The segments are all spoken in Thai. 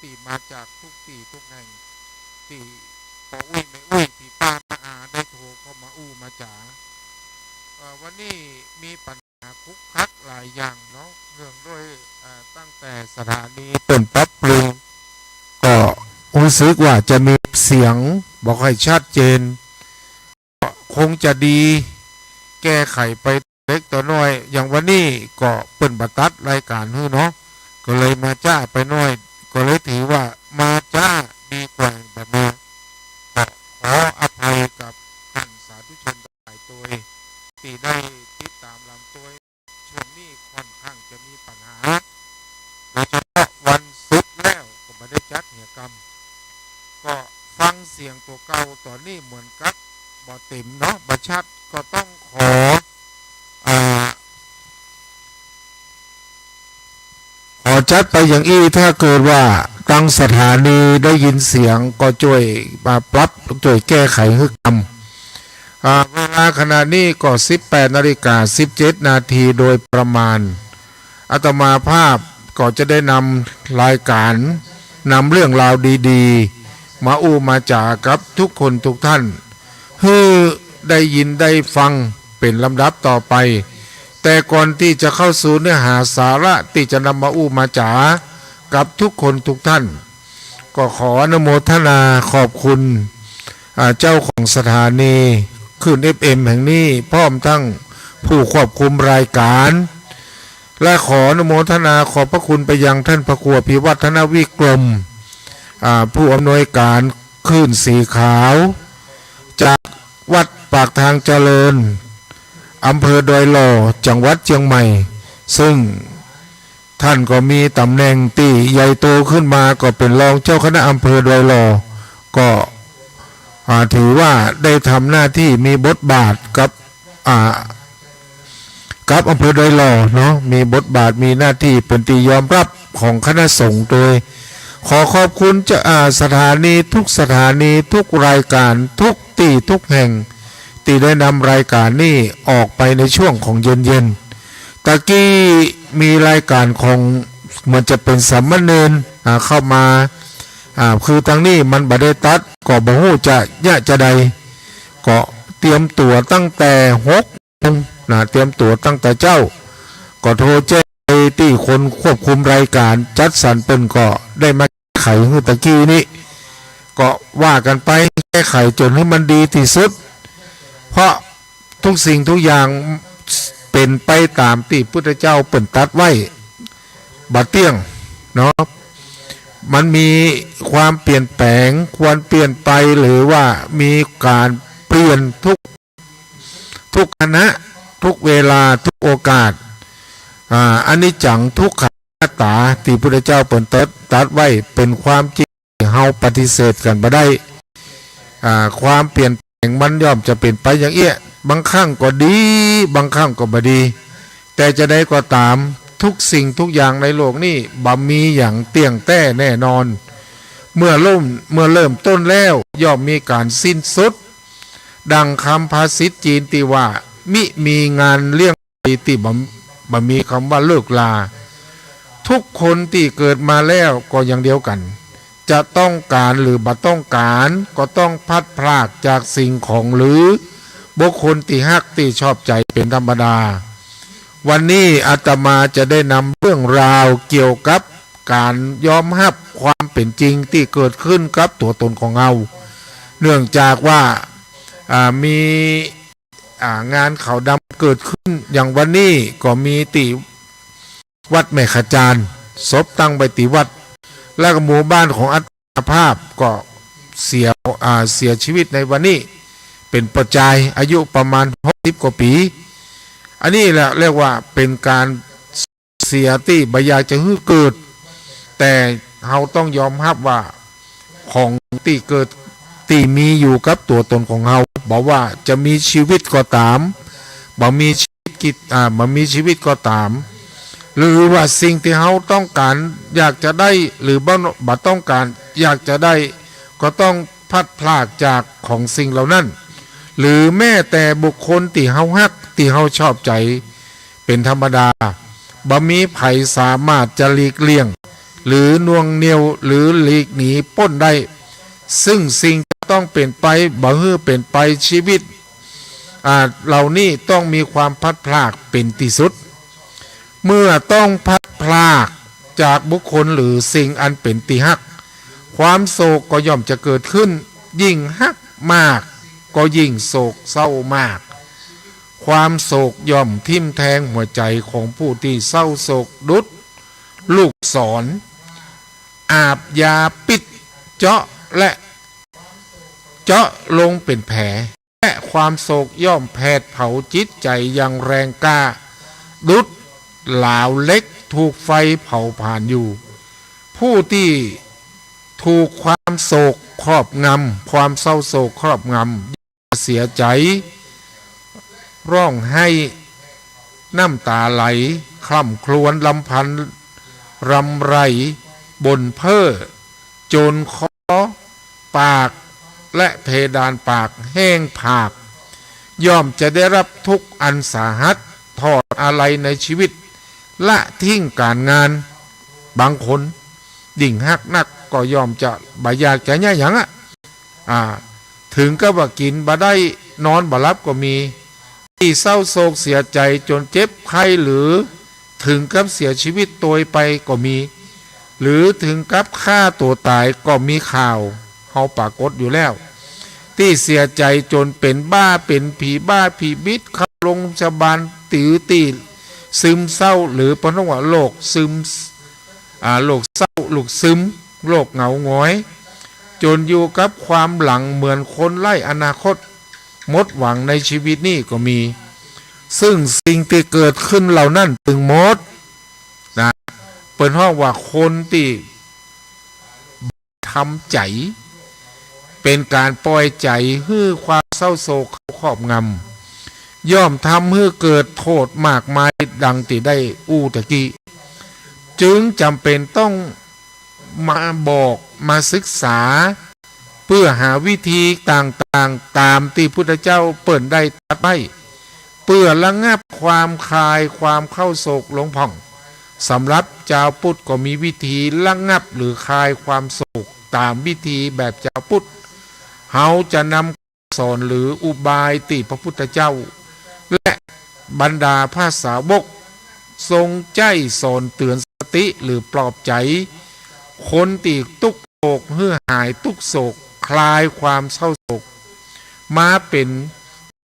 ตีมาจากทุกตีทุกแห่งตีพออุ้ยไม่อุ้ยตีป้ามาอาได้โทรเข้ามาอู้มาจ๋าวันนี้มีปัญหาคุกคักหลายอย่างเนาะเรื่องด้วยตั้งแต่สถานีต้นปรับปรุงก็รู้สึกว่าจะมีเสียงบอกให้ชัดเจนคงจะดีแก้ไขไปเล็กตัวน้อยอย่างวันนี้ก็เปิ่นบัตัดรายการฮื้อเนาะก็เลยมาจ้าไปน้อยก็เลยถือว่ามาจ้าดีกว่าแบบนี้ขออภัยกับท่านสาธุชนหลายตัวที่ได้ติดตามลำตัวช่วงนี้ค่อนข้างจะมีปัญหาโดยเฉพาะวันศุกร์แล้วก็ไม่ได้จัดกิจกรรมก็ฟังเสียงตัวเก่าตอนนี้เหมือนกับบ่เต็มเนาะบ่ชัดก็ต้องขอจัดไปอย่างอี้ถ้าเกิดว่าตั้งสถานีได้ยินเสียงก็ช่วยมาปรับช่วยแก้ไขให้กรรมเวลาขณะนี้ก็ 18:17 นาทีโดยประมาณอาตมาภาพก็จะได้นำรายการนำเรื่องราวดีๆมาอู้มาจากับทุกคนทุกท่านให้ได้ยินได้ฟังเป็นลำดับต่อไปแต่ก่อนที่จะเข้าสู่เนื้อหาสาระที่จะนำมาอู้มาจากับทุกคนทุกท่านก็ขออนุโมทนาขอบคุณเจ้าของสถานีคลื่น FM แห่งนี้พร้อมทั้งผู้ควบคุมรายการและขออนุโมทนาขอบพระคุณไปยังท่านพระครูพิวัฒนวิกรมผู้อำนวยการคลื่นสีขาวจากวัดปากทางเจริญอำเภอดอยหล่อจังหวัดเชียงใหม่ซึ่งท่านก็มีตำแหน่งที่ใหญ่โตขึ้นมาก็เป็นรองเจ้าคณะอำเภอดอยหล่อก็ถือว่าได้ทำหน้าที่มีบทบาทกับอำเภอดอยหล่อเนาะมีบทบาทมีหน้าที่เป็นที่ยอมรับของคณะสงฆ์โดยขอขอบคุณจะสถานีทุกสถานีทุกรายการทุกที่ทุกแห่งที่ได้นำรายการนี้ออกไปในช่วงของเย็นๆตะกี้มีรายการของเหมือนจะเป็นสัมมเนรเข้ามาคือทางนี้มันบ่ได้ตัดก็บ่ฮู้จะใดก็เตรียมตัวตั้งแต่6 โมงเตรียมตัวตั้งแต่เจ้าก็โทรแจ้งไปที่คนควบคุมรายการจัดสรรเปิ้นก็ได้มาไขฮื้อตะกี้นี้ก็ว่ากันไปแก้ไขจนให้มันดีที่สุดเพราะทุกสิ่งทุกอย่างเป็นไปตามที่พุทธเจ้าเปิ่นตัดไว้บัดเตี้ยงเนาะมันมีความเปลี่ยนแปลงควรเปลี่ยนไปหรือว่ามีการเปลี่ยนทุกขณะทุกเวลาทุกโอกาสอันนี้จังทุกขังอนัตตาที่พุทธเจ้าเปิ่นตัดไว้เป็นความจริงเฮาปฏิเสธกันบ่ได้ความเปลี่ยนแปลงมันย่อมจะเป็นไปอย่างเอี้ยบางครั้งก็ดีบางครั้งก็บ่ดีแต่จะได้ก็ตามทุกสิ่งทุกอย่างในโลกนี้บ่มีอย่างเตี้ยงแต้แน่นอนเมื่อเริ่มต้นแล้วย่อมมีการสิ้นสุดดังคำภาษิตจีนที่ว่ามิมีงานเลี้ยงที่บ่มีคำว่าเลิกลาทุกคนที่เกิดมาแล้วก็อย่างเดียวกันจะต้องการหรือบ่ต้องการก็ต้องพัดพรากจากสิ่งของหรือบุคคลที่ฮักที่ชอบใจเป็นธรรมดาวันนี้อาตมาจะได้นำเรื่องราวเกี่ยวกับการยอมรับความเป็นจริงที่เกิดขึ้นกับตัวตนของเราเนื่องจากว่ามีงานขาวดำเกิดขึ้นอย่างวันนี้ก็มีติวัดแม่ขจารศพตั้งไปติวัดและก็หมู่บ้านของอัตภาพก็เสียชีวิตในวันนี้เป็นประจายอายุประมาณ60 กว่าปีอันนี้แหละเรียกว่าเป็นการเสียที่บ่อยากจะให้เกิดแต่เราต้องยอมรับว่าของที่เกิดที่มีอยู่กับตัวตนของเราบอกว่าจะมีชีวิตก็ตามบ่มีชีวิตก็ตามหรือว่าสิ่งที่เราต้องการอยากจะได้หรือบ่ต้องการอยากจะได้ก็ต้องพัดพลากจากของสิ่งเหล่านั้นหรือแม้แต่บุคคลที่เฮาฮักที่เฮาชอบใจเป็นธรรมดาบ่มีไผสามารถจะหลีกเลี่ยง หรือนวงเหนียวหรือหลีกหนีพ้นได้ซึ่งสิ่งต้องเป็นไปบ่ฮือเป็นไปชีวิตเหล่านี้ต้องมีความพัดพลากเป็นที่สุดเมื่อต้องพัดพลากจากบุคคลหรือสิ่งอันเป็นที่ฮักความโศกก็ย่อมจะเกิดขึ้นยิ่งฮักมากก็ยิ่งโศกเศร้ามากความโศกย่อมทิ่มแทงหัวใจของผู้ที่เศร้าโศกดุจลูกศรอาบยาปิดเจาะและเจาะลงเป็นแผลและความโศกย่อมแผดเผาจิตใจอย่างแรงกล้าดุจหลาวเล็กถูกไฟเผาผ่านอยู่ผู้ที่ถูกความโศกครอบงำความเศร้าโศกครอบงำเสียใจร้องไห้น้ำตาไหลคร่ำครวญลำพันรำไรบ่นเพ้อโจนคอปากและเพดานปากแห้งผากย่อมจะได้รับทุกข์อันสาหัสทอดอะไรในชีวิตละทิ้งการงานบางคนดิ่งหักนักก็ย่อมจะบายากจะแย่หยังถึงก็ว่ากินบ่ได้นอนบ่หลับก็มีที่เศร้าโศกเสียใจจนเจ็บไข้หรือถึงกับเสียชีวิตตัวไปก็มีหรือถึงกับฆ่าตัวตายก็มีข่าวเฮาปรากฏอยู่แล้วที่เสียใจจนเป็นบ้าเป็นผีบ้าผีบิดเข้าโรงพยาบาลตีซึมเศร้าหรือปนว่าโรคซึมโรคเศร้าโรคซึมโรคเหงาหงอยจนอยู่กับความหลังเหมือนคนไร้อนาคตหมดหวังในชีวิตนี่ก็มีซึ่งสิ่งที่เกิดขึ้นเหล่านั้นถึงหมดนะเปิดห้องว่าคนที่ทำใจเป็นการปล่อยใจให้ความเศร้าโศกครอบงำย่อมทำให้เกิดโทษมากมายดังที่ได้ตะกี้จึงจำเป็นต้องมาบอกมาศึกษาเพื่อหาวิธีต่างๆตามที่พุทธเจ้าเปิดได้ตรัสไว้เพื่อระงับความคลายความเข้าโศกหลงผ่องสำหรับเจ้าพุทธก็มีวิธีระงับหรือคลายความโศกตามวิธีแบบเจ้าพุทธเฮาจะนำสอนหรืออุบายที่พระพุทธเจ้าและบรรดาพระสาวกทรงใจสอนเตือนสติหรือปลอบใจคนที่ทุกโศกเพื่อหายทุกโศกคลายความเศร้าโศกมาเป็น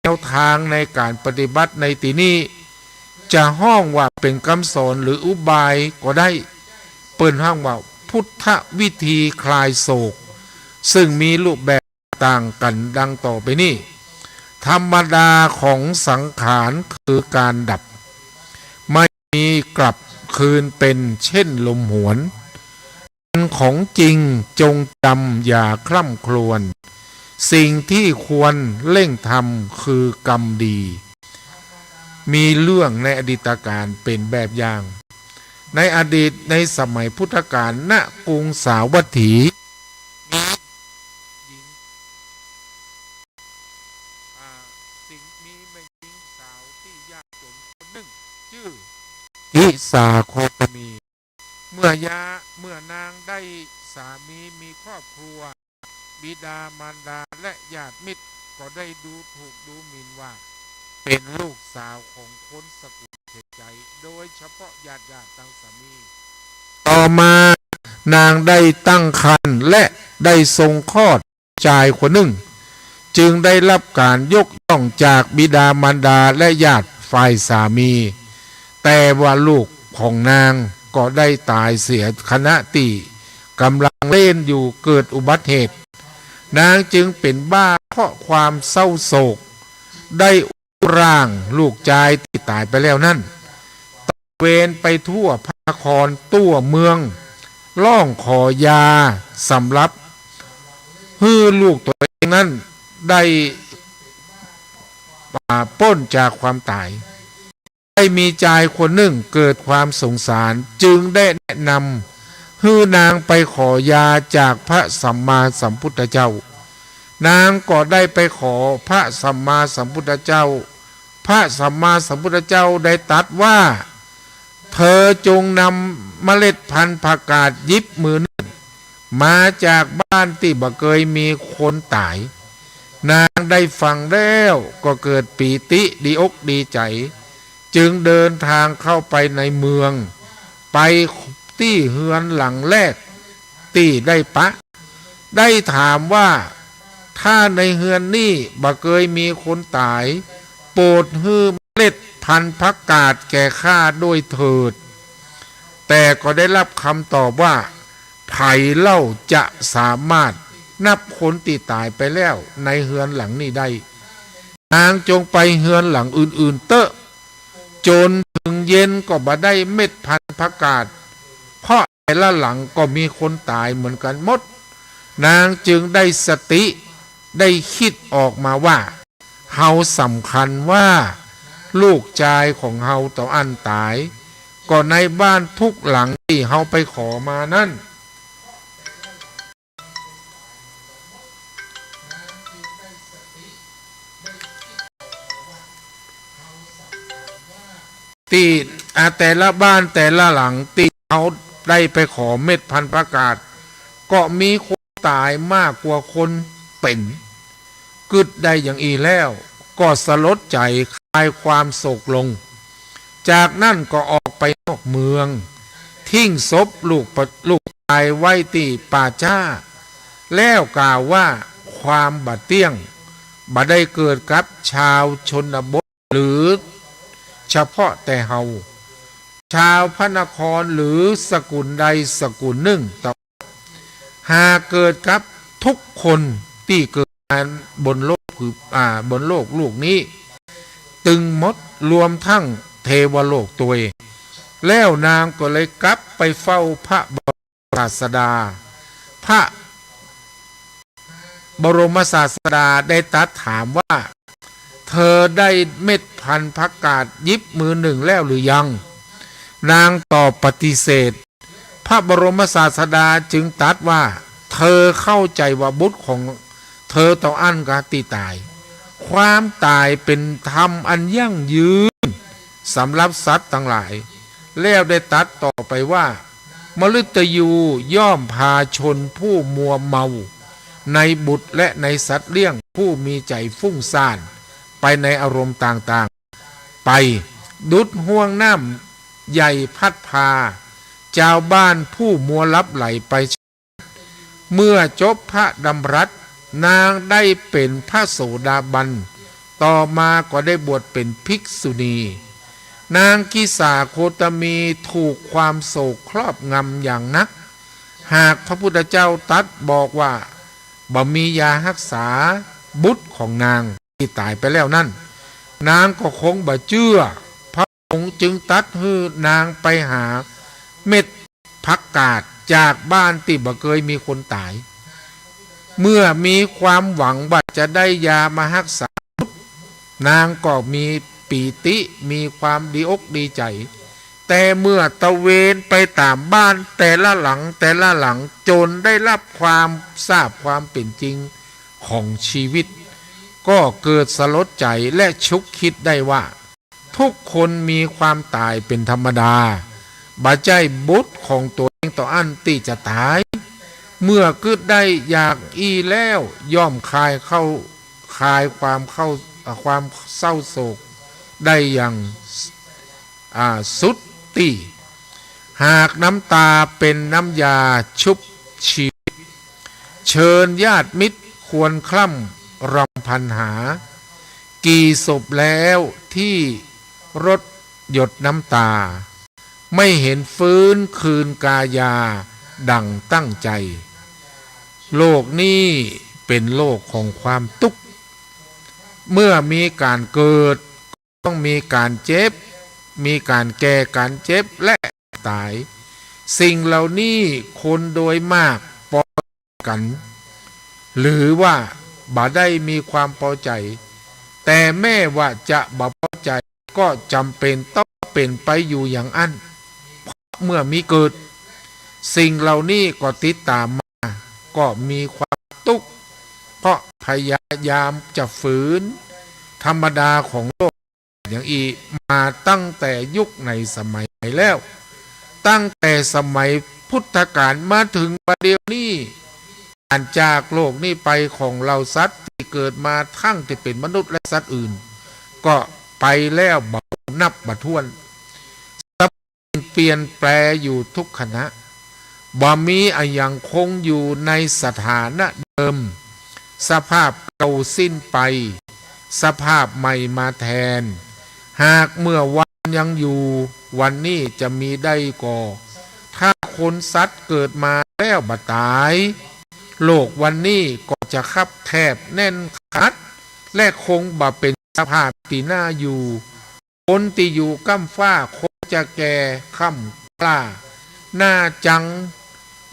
แนวทางในการปฏิบัติในที่นี้จะห้องว่าเป็นคำสอนหรืออุบายก็ได้เปิดห้องว่าพุทธวิธีคลายโศกซึ่งมีรูปแบบต่างกันดังต่อไปนี้ธรรมดาของสังขารคือการดับไม่มีกลับคืนเป็นเช่นลมหวนของจริงจงจำอย่าคร่ำครวญสิ่งที่ควรเร่งทำคือกรรมดีมีเรื่องในอดีตการเป็นแบบอย่างในอดีตในสมัยพุทธกาลณกรุงสาวัตถีมีแม่หญิงสาวที่ยากจนคนหนึ่งชื่ออิสาโคตมีเมื่อนางได้สามีมีครอบครัวบิดามารดาและญาติมิตรก็ได้ดูถูกดูหมิ่นว่าเป็นลูกสาวของคนสกุลเทใจโดยเฉพาะญาติทั้งสามีต่อมานางได้ตั้งครรภ์และได้ทรงคลอดชายคนหนึ่งจึงได้รับการยกย่องจากบิดามารดาและญาติฝ่ายสามีแต่ว่าลูกของนางก็ได้ตายเสียขณะที่กำลังเล่นอยู่เกิดอุบัติเหตุนางจึงเป็นบ้าเพราะความเศร้าโศกได้ร่างลูกชายที่ตายไปแล้วนั่นตะเวนไปทั่วพระนครตัวเมืองล่องขอยาสำหรับให้ลูกตัวเองนั้นได้พ้นจากความตายได้มีชายคนหนึ่งเกิดความสงสารจึงได้แนะนำให้นางไปขอยาจากพระสัมมาสัมพุทธเจ้านางก็ได้ไปขอพระสัมมาสัมพุทธเจ้าพระสัมมาสัมพุทธเจ้าได้ตรัสว่า เธอจงนำเมล็ดพันธุ์ผักกาดยิบมือนึ่งมาจากบ้านที่บ่เคยมีคนตายนางได้ฟังแล้วก็เกิดปีติดีอกดีใจจึงเดินทางเข้าไปในเมืองไปที่เฮือนหลังแรกที่ได้ปะได้ถามว่าถ้าในเฮือนนี่บ่เคยมีคนตายโปรดฮื้อเมล็ดพันธุ์ผักกาดแก่ข้าด้วยเถิดแต่ก็ได้รับคำตอบว่าไผ่เล่าจะสามารถนับคนที่ตายไปแล้วในเฮือนหลังนี้ได้นางจงไปเฮือนหลังอื่นๆเตอะจนถึงเย็นก็บ่ได้เม็ดพันธุ์ผักกาดเพราะแต่ละหลังก็มีคนตายเหมือนกันหมดนางจึงได้สติได้คิดออกมาว่าเฮาสำคัญว่าลูกชายของเฮาต้องอันตายก็ในบ้านทุกหลังที่เฮาไปขอมานั่นที่แต่ละบ้านแต่ละหลังที่เขาได้ไปขอเม็ดพันธุ์ผักกาดก็มีคนตายมากกว่าคนเป็นกึดได้อย่างอีแล้วก็สลดใจคลายความโศกลงจากนั้นก็ออกไปนอกเมืองทิ้งศพลูกชายไว้ที่ป่าช้าแล้วกล่าวว่าความบาดเตี้ยงบ่ได้เกิดกับชาวชนบทหรือเฉพาะแต่เฮาชาวพระนครหรือสกุลใดสกุลหนึ่งต่อหากเกิดกับทุกคนที่เกิดบนโลกคือบนโลกลูกนี้ตึงหมดรวมทั้งเทวโลกตัวเองแล้วนางก็เลยกลับไปเฝ้าพระบรมศาสดาพระบรมศาสดาได้ตรัสถามว่าเธอได้เม็ดพันธุ์ผักกาดยิบมือหนึ่งแล้วหรือยังนางตอบปฏิเสธพระบรมศาสดาจึงตรัสว่าเธอเข้าใจว่าบุตรของเธอต้องอั้นกาติตายความตายเป็นธรรมอันยั่งยืนสำหรับสัตว์ทั้งหลายแล้วได้ตรัสต่อไปว่ามฤตยูย่อมพาชนผู้มัวเมาในบุตรและในสัตว์เลี้ยงผู้มีใจฟุ้งซ่านไปในอารมณ์ต่างๆไปดุจห่วงน้ำใหญ่พัดพาชาวบ้านผู้มัวลับไหลไปเมื่อจบพระดำรัสนางได้เป็นพระโสดาบันต่อมาก็ได้บวชเป็นภิกษุณีนางกิสาโคตมีถูกความโศกครอบงำอย่างนักหากพระพุทธเจ้าตรัสบอกว่าบ่มียารักษาบุตรของนางที่ตายไปแล้วนั่นนางก็คงบ่เชื่อพระองค์จึงตรัสให้นางไปหาเม็ดผักกาดจากบ้านที่บ่เคยมีคนตายเมื่อมีความหวังว่าจะได้ยามารักษานางก็มีปีติมีความดีอกดีใจแต่เมื่อตะเวนไปตามบ้านแต่ละหลังจนได้รับความทราบความเป็นจริงของชีวิตก็เกิดสลดใจและชุกคิดได้ว่าทุกคนมีความตายเป็นธรรมดาบ่ใจบุตรของตัวเองต่ออันที่จะตายเมื่อเกิดได้อยากอีแล้วย่อมคลายความเศร้าโศกได้อย่างสุดตีหากน้ำตาเป็นน้ำยาชุบชีวิตเชิญญาติมิตรควรคล่ำรำพันหากี่ศพแล้วที่รดหยดน้ำตาไม่เห็นฟื้นคืนกายาดังตั้งใจโลกนี้เป็นโลกของความทุกข์เมื่อมีการเกิดต้องมีการเจ็บมีการแก่การเจ็บและตายสิ่งเหล่านี้คนโดยมากปล่อยกันหรือว่าบ่ได้มีความพอใจแต่แม้ว่าจะบ่พอใจก็จำเป็นต้องเป็นไปอยู่อย่างอั้นเพราะเมื่อมีเกิดสิ่งเหล่านี้ก็ติดตามมาก็มีความทุกข์เพราะพยายามจะฝืนธรรมดาของโลกอย่างอีมาตั้งแต่ยุคในสมัย แล้ว ตั้งแต่สมัยพุทธกาลมาถึงประเดี๋ยวนี้การจากโลกนี้ไปของเราสัตว์ที่เกิดมาทั้งที่เป็นมนุษย์และสัตว์อื่น ก็ไปแล้วบ่นับบ่ถ้วนเปลี่ยนแปลอยู่ทุกขณะบ่มีอะไรยังคงอยู่ในสถานะเดิมสภาพเก่าสิ้นไปสภาพใหม่มาแทนหากเมื่อวันยังอยู่วันนี้จะมีได้ก่อถ้าคนสัตว์เกิดมาแล้วบ่ตายโลกวันนี้ก็จะคับแคบแน่นคัดและคงบ่เป็นสภาพที่น่าอยู่คนที่อยู่ก้ำฟ้าคงจะแก่ค่ำกล้าหน้าจัง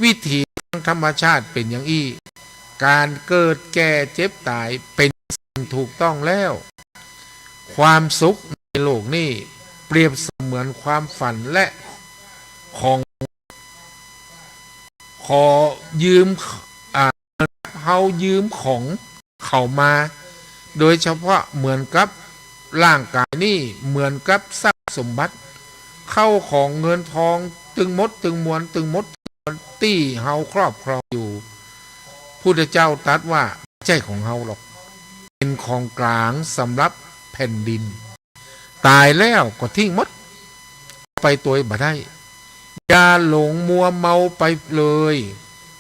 วิถีธรรมชาติเป็นอย่างอี้การเกิดแก่เจ็บตายเป็นสิ่งถูกต้องแล้วความสุขในโลกนี้เปรียบเสมือนความฝันและของขอยืมเฮายืมของเขามาโดยเฉพาะเหมือนกับร่างกายนี่เหมือนกับทรัพย์สมบัติเข้าของเงินทองตึงมดตึงมวลตึงมดตี้เฮาครอบครองอยู่พุทธเจ้าตรัสว่าไม่ใช่ของเฮาหรอกเป็นของกลางสำหรับแผ่นดินตายแล้วก็ทิ้งมดไปตัวบ่ได้อย่าหลงมัวเมาไปเลย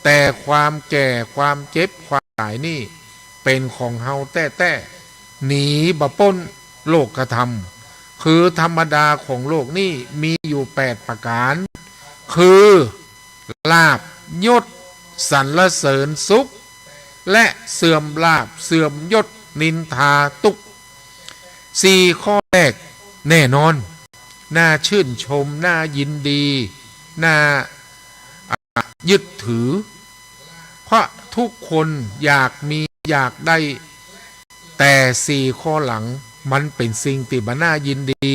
แต่ความแก่ความเจ็บความตายนี่เป็นของเฮาแต่หนีบ่พ้นโลกธรรมคือธรรมดาของโลกนี่มีอยู่8ประการคือลาภยศสรรเสริญสุขและเสื่อมลาภเสื่อมยศนินทาทุกข์4ข้อแรกแน่นอนน่าชื่นชมน่ายินดีน่ายึดถือเพราะทุกคนอยากมีอยากได้แต่4ข้อหลังมันเป็นสิ่งที่บ่น่ายินดี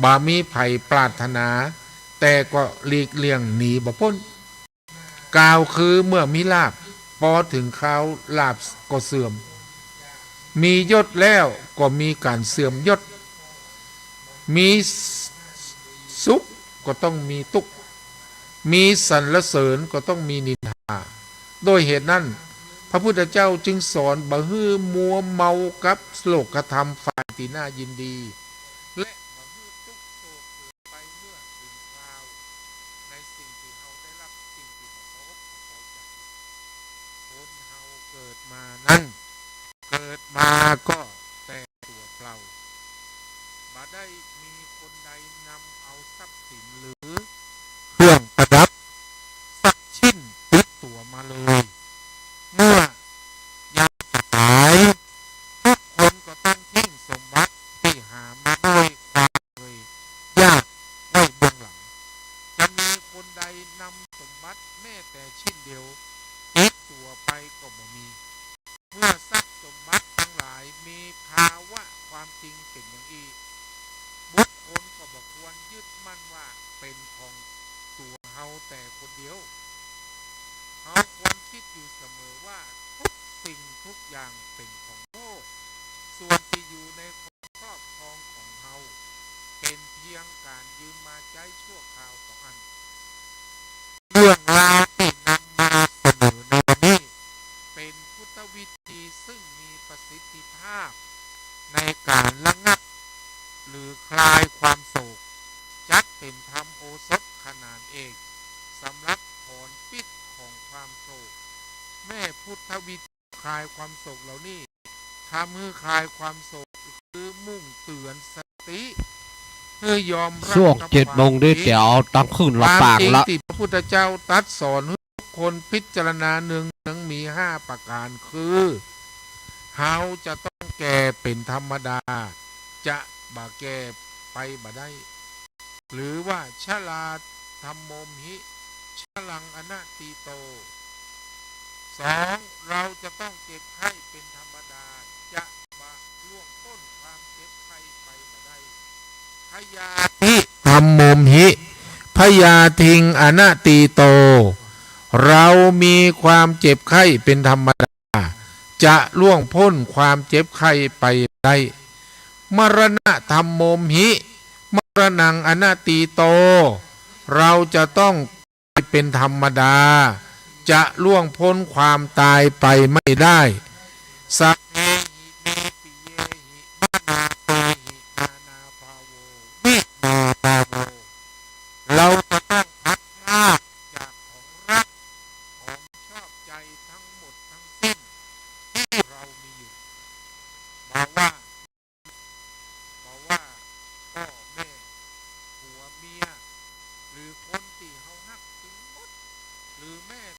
บ่มีไผปรารถนาแต่ก็หลีกเลี่ยงหนีบ่พ้นกล่าวคือเมื่อมีลาภพอถึงคราวลาภก็เสื่อมมียศแล้วก็มีการเสื่อมยศมีสุขก็ต้องมีทุกข์มีสรรเสริญก็ต้องมีนินทาโดยเหตุนั้นพระพุทธเจ้าจึงสอนบ่ฮื้อมัวเมากับโลกธรรมฝ่ายที่น่ายินดีและบ่ฮื้อทุกโศกเกิดไปเมื่อถึงคราวในสิ่งที่เฮาได้รับสิ่งที่บ่พบพอใจคนเฮาเกิดมานั้นเกิดมาก็แต่ตัวเปล่าบ่ได้มีคนใดนำเอาทรัพย์สินหรือเครื่องประดับสักชิ้นติดตัวมาเลยเมื่อยามจะตายทุกคนก็ต้องทิ้งสมบัติที่หามาด้วยความเลยยากไว้เบื้องหลังจะมีคนใดนำสมบัติแม้แต่ชิ้นเดียวติดตัวไปก็บ่มีเมื่อทรัพย์สมบัติทั้งหลายมีภาวะความจริงเป็นอย่างนี้บุคคลก็บ่ควรยึดมั่นว่าเป็นของตัวเฮาแต่คนเดียวเฮาควรคิดอยู่เสมอว่าทุกสิ่งทุกอย่างเป็นของโลกส่วนที่อยู่ในความครอบครองของเฮาเป็นเพียงการยืมมาใช้ชั่วคราวของอันเรื่องราวที่นำมาเสนอในวันนี้เป็นพุทธวิธีซึ่งมีประสิทธิภาพในการระงับหรือคลายความโศกจัดเป็นธรรมโอสถขนาดเอกสำหรับถอนพิษของความโศกแม่พุทธวิธีคลายความโศกเหล่านี้ทำให้คลายความโศกคือมุ่งเตือนสติเพื่อยอมรับช่วง7 โมงด้วยเดี๋ยวตั้งขึ้นละปากละที่พระพุทธเจ้าตรัสสอนให้ทุกคนพิจารณาหนึ่งมี5ประการคือเฮาจะต้องแก่เป็นธรรมดาจะบ่แก่ไปบ่ได้หรือว่าชราธรรมโมมหิชลังอนัตติโต2เราจะต้องเจ็บไข้เป็นธรรมดาจะบ่ล่วงพ้นความเจ็บไข้ไปบ่ได้พยาธิธรรมโมมหิพยาทิงอนัตติโตเรามีความเจ็บไข้เป็นธรรมดาจะล่วงพ้นความเจ็บไข้ไปได้มรณะธรรมโมมหิ มรณังอนาตีโต เราจะต้องเป็นธรรมดา จะล่วงพ้นความตายไปไม่ได้สัพ